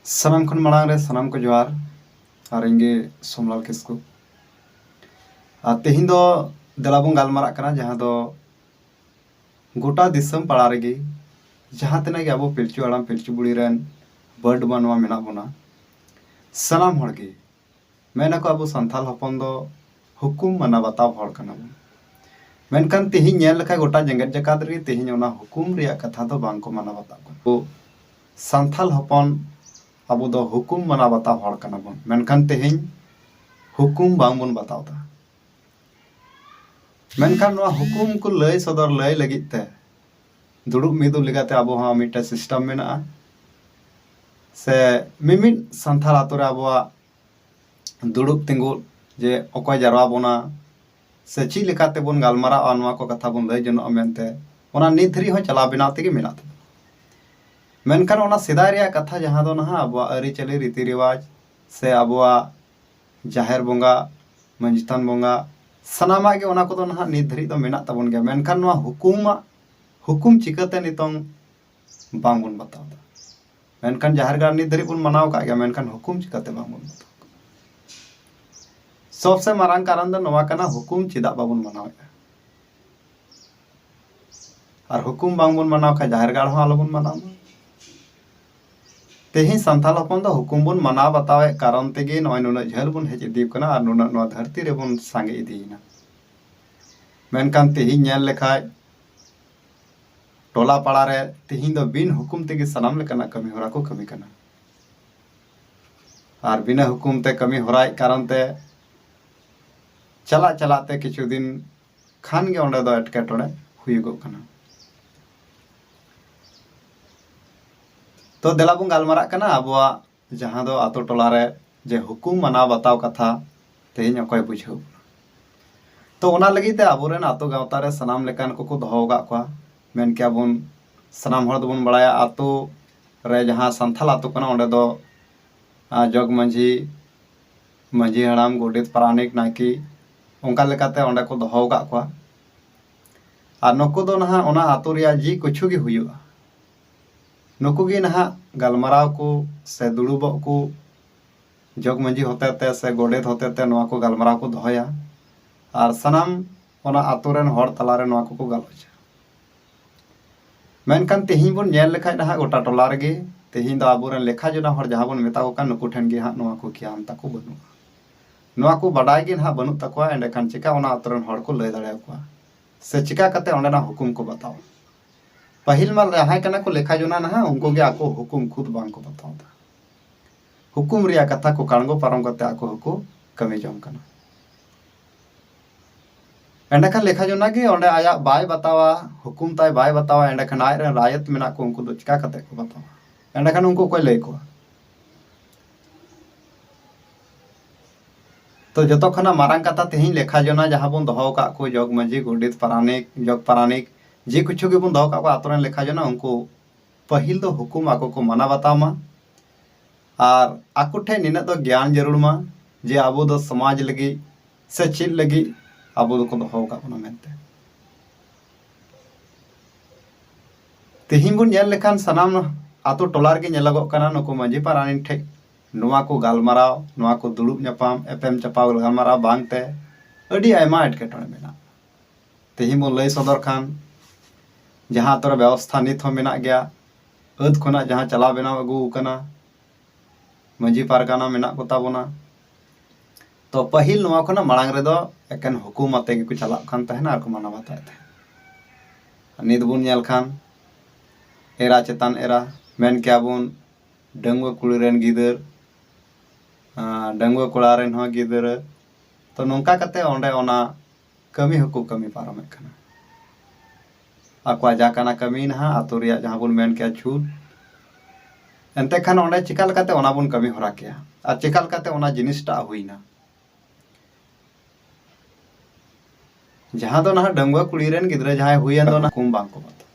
सनम खन मांग रे सनम को जोहार और इंगे सोमलाल किस्कु तेहिं दो देलाबुन गालमारा कना जहां दो गोटा दिसम पाड़ा रेगी जहां तना के अबो पिलचु आड़ाम पिलचु बुड़ी रेन बर्ड बनवा मेना बोना सनाम हड़गे मेना को अबो संथाल हपन दो हुकुम मना बताव हड़ कना बन मेनकान तेहिं नेल लेखा गोटा जेंगेट जकात रे तेहिं ओना हुकुम रिया कथा दो बांग को मना बताव को संथाल हपन अबो दो हुकुम मना बताव हड़ कना बन मेनकान तेहिं हुकुम बांग बन बताव दा मेनकान नोआ हुकुम को लय सदर लय लगित ते दुड़ुब मिदुब लेगाते अबो हा मिटा सिस्टम मेना से मिमिन संथाल आतोरे अबोआ दुड़ुब तिंगु जे अकोय जारवा बोना से ची लेकाते बोन गालमारा नोआ को कथा बोन लय जनो मेनते ओना निधरी हो चला बिना तेगे मेना ते मेनकान ओना सेदाय रिया कथा जहां दो नहा अबोआ अरि चली रीति रिवाज से अबोआ जाहेर बोंगा मंजितान बोंगा सनामा के ओना को नहा निधरी दो मेना तबन गया मेनकान नोआ हुकुम चिकाते नितोंग बांग बोन बताव दा मेनकान जाहेर गार निधरी बोन मनाव का गया मेनकान हुकुम चिकाते बांग बोन बताव सबसे मारांग कारण दो नोआ कना हुकुम चिदा बाबुन मनाव और हुकुम बांग बोन मनाव खा जाहेर गार हो आलोबुन मनाव तेहिं संथाल हपन दो हुकुम बोन मनाव बतावे कारण तेगे नोय नुना झेल बोन हेज इदीव कना और नुना नोआ धरती रे बोन सांगे इदीना मेनकान तेहिं नेल लेखाय टोला पाड़ा रे तेहिं दो बिन हुकुम तेगे सनाम लेकाना कमी होरा को कमी कना और बिना हुकुम ते कमी होराय कारण ते चला चलाते किछु दिन खान गे ओंडे दो एटकेटोड़े हुयुगो कना तो देलाबुन गालमारा कना अबोआ जहां दो आतो टोला रे जे हुकुम मनाव बताव कथा तेहिं अकोय बुझाव तो ओना लगी ते अबोरेन आतो गावता रे सनाम लेकान को दोहोगा को मेन के अबुन सनाम हड़ दोबुन बड़ाया आतो रे जहां संथाल आतो कना ओंडे दो जग मंझी मंझी हड़ाम गोडेत पारानिक नायकी उनका लेकाते ओंडे को दोहोगा को और नुकु दो नहा ओना आतो रिया जी कुछु गे हुयुआ नुकु गे नहा गालमाराव को से दुड़ुबो को जग मंझी होते ते से गोडेत होते ते नोआ को गालमाराव को दोहया और सनाम ओना आतो रेन हड़ तलारे नोआ को गालोचा मेनकान तेहिं बोन नेल लेखाय नहा गोटा टोला रेगे तेहिं दो आबोरेन लेखा जोना हड़ जहां बोन मेता को कान नुकु ठेन गे हा नोआ को ज्ञान ताको बनुआ नोआ को बाडाय गे नहा बनु तकोआ एंडेखान चिका ओना आतो रेन हड़ को लय दाड़ेयाकोआ से चिका कते ओंडेना हुकुम को बताव पहिल मा जहां कना को लेखा जोना नहा उनको गे आको हुकुम खुद बांग को बताव दा हुकुम रिया कथा को कांगो पारम कते आको हुकु कमी जम कना एंडेखान लेखा जोना गे ओंडे आया बाय बतावा हुकुम ताय बाय बतावा एंडेखान आय रे रायत मेना को उनको दो चिका कते को बतावा एंडेखान उनको कोय लय को तो जतो खना मारांग कथा तेहिं लेखा जोना जहां बोन दोहो का को जग मंझी गोडित पारानिक जग पारानिक जे कुछु गे बोन दोहो का को आतोरेन लेखा जोना उनको पहिल दो हुकुम आको को मना बतामा और आको ठे निना दो ज्ञान जरूर मा जे आबो दो समाज लगी से चिल लगी आबो दो को दोहो का बना मेनते तेहिं बोन नेल लेखान सनाम आतो टोलार गे नेलागो कना नुको मंझी पारानिक ठे नोआ को गालमाराव नोआ को दुड़ुब न्यापाम एपेम चपाव गालमाराव बांगते अडी आयमा एटकेटोड़े मेना तेहिं बोन लय सदर खान जहां तोर व्यवस्था नित हो मेना गया अद खना जहां चला बेनाव अगु कना मंझी पारगाना मेना को ताबोना तो पहिल नोआ खना मांग रे दो एकेन हुकुम आते गे को चला खान तहना आर को माना बताए थे नित बुन नेल खान एरा चेतान एरा मेन के आबुन डंगुआ कुड़ी रेन गिदर डंगुआ कोड़ा रेन हो गिदर तो नोंका कते ओंडे ओना कमी हुकु कमी पारमे कना आकवा जाकाना कमी नहा आतो रिया जहां बोन मेन के छूट एनते खान ओंडे चिकाल कते ओना बोन कमी होरा के आ चिकाल कते ओना जिनिसटा हुइना जहां दो ना डंगुआ कुड़ी रेन गिदरे जहां हुइयन दो ना हुकुम बांग को बता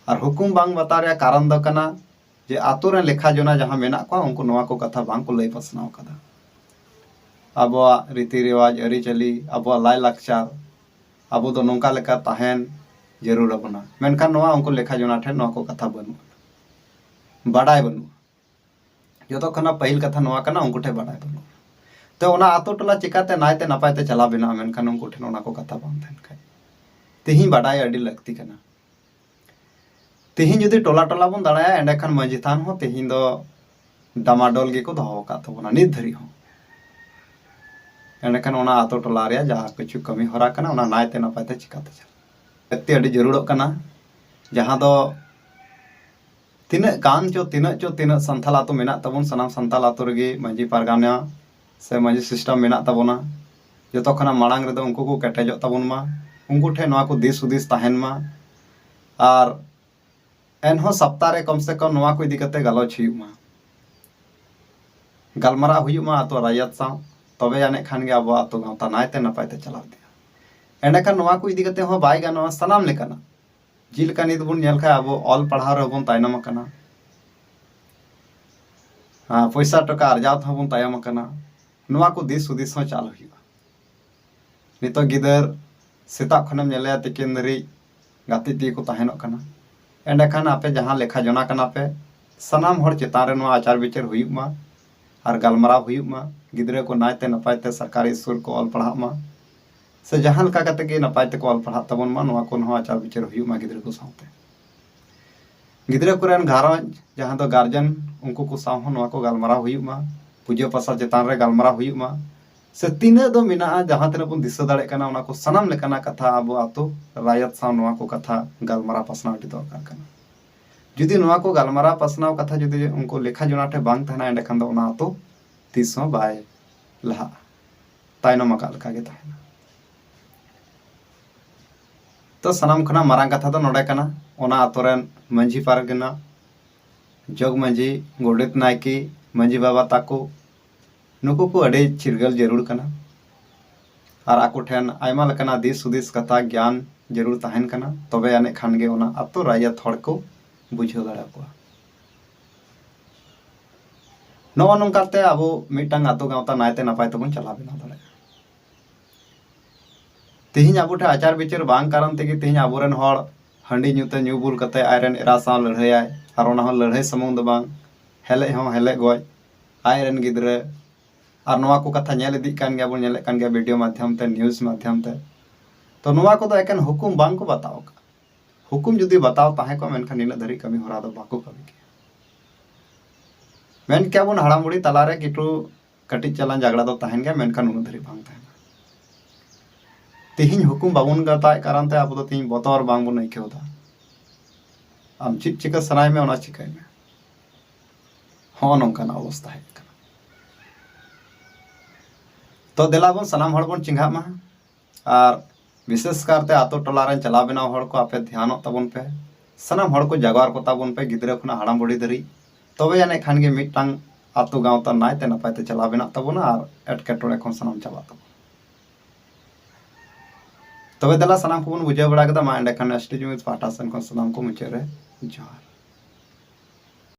और हुकुम बांग बता रे कारण दो कना जे आतो रे लेखा जोना जहां मेना को उनको नोआ को कथा बांग को लय पसनाव कदा अबोआ रीति रिवाज अरि चली अबोआ लाय लाकचार अबो दो नोंका लेका ताहेन जरूर बना मेनखान नोआ उनको लेखा जोना ठे नोआ को कथा बनु बाडाय बनु जो खना पहिल कथा नवा कना उनको ठे बाडाय बनो तो ओना आतो टोला चिकाते नायते नपायते चला बिना मेनखान उनको ठेन ओना को कथा बांग तहन खाय तेही बाडाय अडी लगती कना तेही जुदी टोला टोला बन दाड़ाया एंडेखान मांझी थान हो तेही दो डामाडोल गे को दोहो का तबोना नित धरी हो एंडेखान ओना आतो टोला रे जहाँ किछु कमी हरा कना ओना नायते नपायते चिकाते चला एते अडी जरूरत कना जहाँ दो तीना संथाल आतो मेना तबन सनाम संथाल आतो रेगे मांझी पारगाना से मांझी सिस्टम मेना तबोना जो खना मांग रे उनको को केटेजो तबन मा उनको ठे नवा को दिस हुदिस ताहेन मा आर एनहो सप्ताह रे कम से कम नवा को इदी कते गलोच हुयु मा गलमारा हुयु मा आतो रायत साव तबे जाने खान गे अब आतो गावता नायते नपायते चलाव दिया एंडेखान नवा को इदी कते हो बाय गानोआ सनाम लेकाना जिलका नित बुन नेल खाय अब ऑल पढ़ाव रे बन तायनम कना हाँ पैसा टका अर्जाव था बन तायम कना नवा को दिस हुदिस हो चालू हुआ नितो गिदर सेता खनम नेले तिकिन दरी गाति ती को ताहेनो कना एंडेखान आपे जहाँ लेखा जना कना पे सनाम हर चेतान रे नवा आचार विचार हुयुक मा और गलमाराव हुयुक मा गिदरे को नायते नपायते सरकारी स्कूल को ऑल पढ़ा मा से जहाँ लका कते के नपायते को ऑल पढ़ा तबन मा नवा को नवा आचार विचार हुयुक मा गिदरे को सावते गिदरे कुरेन घारंज जहाँ दो गार्जियन उनको को साव हो नवा को गलमाराव हुयुक मा पूजा पासा चेतान रे गलमाराव हुयुक मा से तीना दो मिना जहाँ तेना बन दिस दाड़े कना उना को सनाम लेकाना कथा अब आतो रायत साव नवा को कथा गलमारा पसना अडी दरकार कना जुदी नवा को गलमारा पसनाव कथा जुदी उनको लेखा जोनाठे बांग तहना एंडेखान दो उना आतो तीस हो बाय लहा तायनम का लका गे तहना तो सनाम खना मारांग कथा दो नोडे कना ओना आतो रेन मांझी पारगना जग मांझी गोडेत नायकी मांझी बाबा ताको नुको को अडे चिरगल जरूर कना और आको ठेन आयमा लकना दिस हुदिस कथा ज्ञान जरूर ताहेन कना तबे आने खान गे ओना आतो रायत हड़ को बुझाव दाड़ा को नवा नंकाते अब मिटांग आतो गावता नायते नपाय तबन चला बिना दाड़ा तेहिं अब ठे आचार विचार बांग कारण तेगे तेहिं आबोरेन हड़ हंडी न्यूते न्यू बुल कते आयरन एरा साव लड़ाई आय और ओना हो लड़ाई समूंग दो बांग हेले हो हेले गय आयरन गिदरे और नवा को कथा नेल इदी कान गया बन नेले कान गया वीडियो माध्यम ते न्यूज माध्यम ते तो नवा को एकेन हुकुम बांग को बताओ का हुकुम जुदी बताओ ताहे को मेनखान निना धरी कमी होरा दो बाको कमी के मेन क्या बन हाड़ा मुड़ी तलारे किटू कटिज चलान झगड़ा दो ताहेन गया मेनखान उन धरी बांग ताहेना तेहिं हुकुम बाबन गता कारण ते अब दो तेहिं बतौर बांग बन आइकेवदा आम चित चिका सनाय में ओना चिकाय में हो नंकान अवस्था है तो देला बन सनाम हड़ बन चिंघा मा और विशेष करते आतो टोला रे चला बनाव हड़ को आपे ध्यान तबन पे सनाम हड़ को जगार को तबन पे गिदरे खुना हाड़ाम बड़ी धरी तबे जाने खान गे मिटांग आतो गावता नायते नपायते चला बना तबना और एटकेटोड़े खन सनाम चाबा तब तबे देला सनाम को बन बुझाव बड़ा कदा मा एंडेखान एसटी जुमित पाटा सन खन सनाम को मुचे रे जोहार।